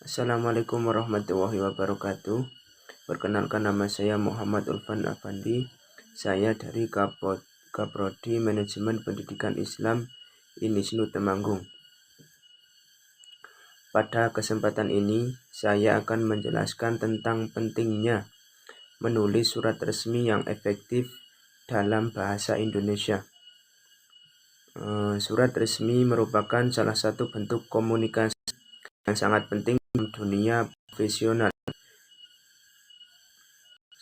Assalamualaikum warahmatullahi wabarakatuh. Perkenalkan, nama saya Muhammad Ulfan Afandi. Saya dari Kaprodi Manajemen Pendidikan Islam Unisnu Temanggung. Pada kesempatan ini, saya akan menjelaskan tentang pentingnya menulis surat resmi yang efektif dalam bahasa Indonesia. Surat resmi merupakan salah satu bentuk komunikasi yang sangat penting dalam dunia profesional.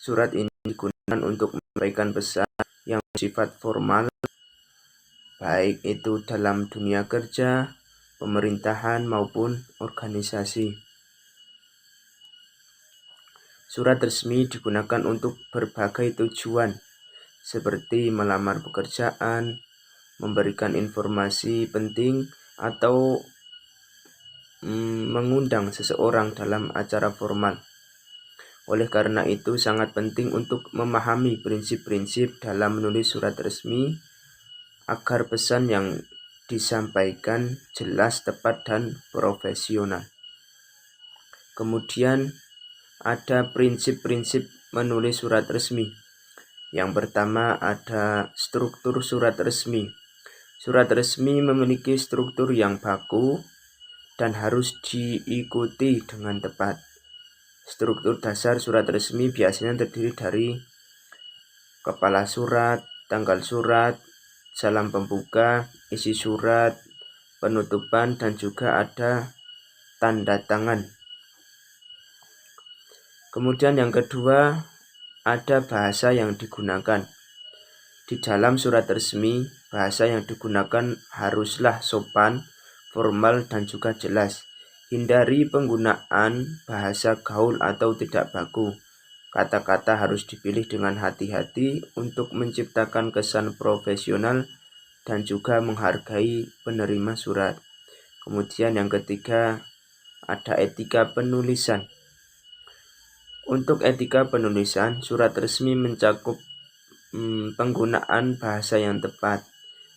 Surat ini digunakan untuk menyampaikan pesan yang bersifat formal, baik itu dalam dunia kerja, pemerintahan, maupun organisasi. Surat resmi digunakan untuk berbagai tujuan, seperti melamar pekerjaan, memberikan informasi penting, atau mengundang seseorang dalam acara formal. Oleh karena itu, sangat penting untuk memahami prinsip-prinsip dalam menulis surat resmi agar pesan yang disampaikan jelas, tepat, dan profesional. Kemudian ada prinsip-prinsip menulis surat resmi. Yang pertama ada struktur surat resmi. Surat resmi memiliki struktur yang baku dan harus diikuti dengan tepat. Struktur dasar surat resmi biasanya terdiri dari kepala surat, tanggal surat, salam pembuka, isi surat, penutupan, dan juga ada tanda tangan. Kemudian yang kedua, ada bahasa yang digunakan. Di dalam surat resmi, bahasa yang digunakan haruslah sopan, formal, dan juga jelas. Hindari penggunaan bahasa gaul atau tidak baku. Kata-kata harus dipilih dengan hati-hati untuk menciptakan kesan profesional dan juga menghargai penerima surat. Kemudian yang ketiga, ada etika penulisan. Untuk etika penulisan, surat resmi mencakup penggunaan bahasa yang tepat,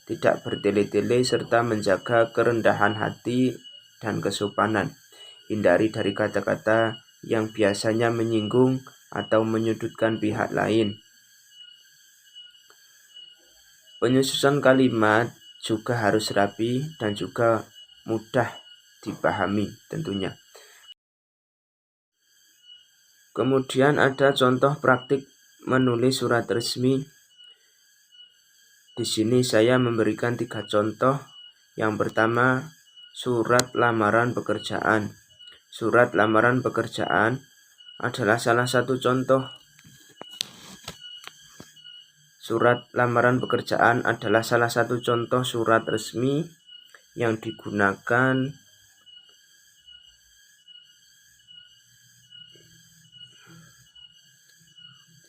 tidak bertele-tele, serta menjaga kerendahan hati dan kesopanan. Hindari dari kata-kata yang biasanya menyinggung atau menyudutkan pihak lain. Penyusunan kalimat juga harus rapi dan juga mudah dipahami tentunya. Kemudian ada contoh praktik menulis surat resmi. Di sini saya memberikan 3 contoh. Yang pertama, surat lamaran pekerjaan. Surat lamaran pekerjaan adalah salah satu contoh. Surat lamaran pekerjaan adalah salah satu contoh surat resmi yang digunakan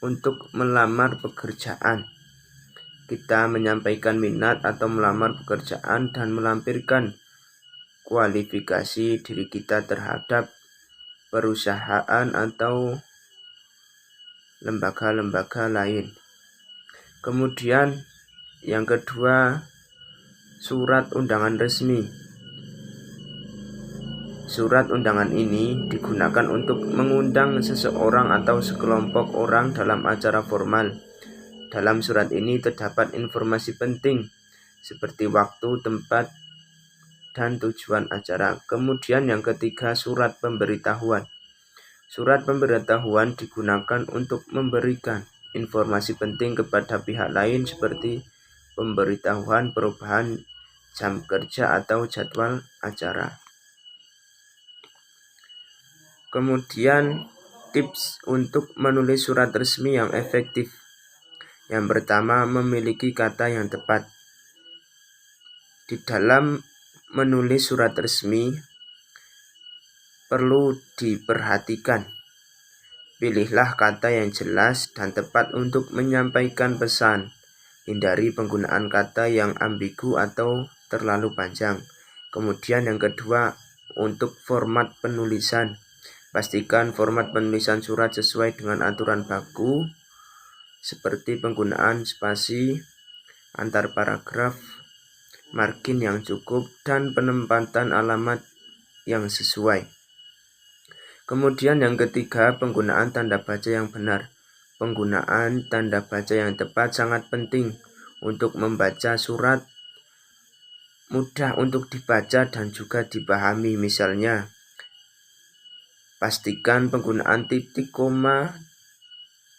untuk melamar pekerjaan. Kita menyampaikan minat atau melamar pekerjaan dan melampirkan kualifikasi diri kita terhadap perusahaan atau lembaga-lembaga lain. Kemudian yang kedua, surat undangan resmi. Surat undangan ini digunakan untuk mengundang seseorang atau sekelompok orang dalam acara formal. Dalam surat ini terdapat informasi penting seperti waktu, tempat, dan tujuan acara. Kemudian yang ketiga, surat pemberitahuan. Surat pemberitahuan digunakan untuk memberikan informasi penting kepada pihak lain seperti pemberitahuan perubahan jam kerja atau jadwal acara. Kemudian tips untuk menulis surat resmi yang efektif. Yang pertama, memiliki kata yang tepat. Di dalam menulis surat resmi perlu diperhatikan. Pilihlah kata yang jelas dan tepat untuk menyampaikan pesan. Hindari penggunaan kata yang ambigu atau terlalu panjang. Kemudian yang kedua, untuk format penulisan. Pastikan format penulisan surat sesuai dengan aturan baku, seperti penggunaan spasi, antar paragraf, margin yang cukup, dan penempatan alamat yang sesuai. Kemudian yang ketiga, penggunaan tanda baca yang benar. Penggunaan tanda baca yang tepat sangat penting untuk membaca surat mudah untuk dibaca dan juga dipahami. Misalnya, pastikan penggunaan titik, koma,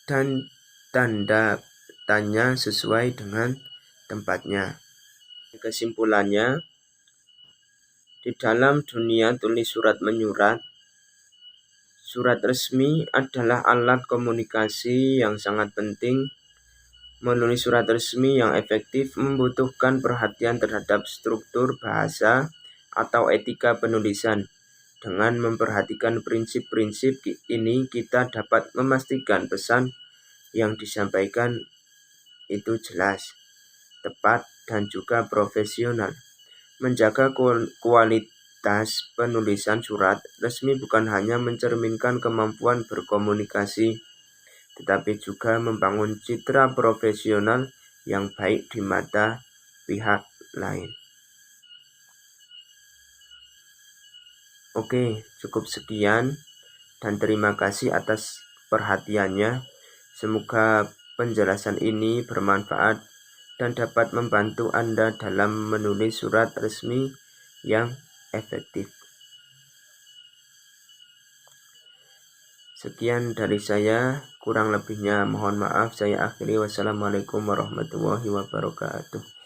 dan tanda tanya sesuai dengan tempatnya. Kesimpulannya, di dalam dunia tulis surat menyurat, surat resmi adalah alat komunikasi yang sangat penting. Menulis surat resmi yang efektif membutuhkan perhatian terhadap struktur bahasa atau etika penulisan. Dengan memperhatikan prinsip-prinsip ini, kita dapat memastikan pesan yang disampaikan itu jelas, tepat, dan juga profesional. Menjaga kualitas penulisan surat resmi bukan hanya mencerminkan kemampuan berkomunikasi, tetapi juga membangun citra profesional yang baik di mata pihak lain. Oke, cukup sekian dan terima kasih atas perhatiannya. Semoga penjelasan ini bermanfaat dan dapat membantu Anda dalam menulis surat resmi yang efektif. Sekian dari saya, kurang lebihnya mohon maaf. Saya akhiri. Wassalamualaikum warahmatullahi wabarakatuh.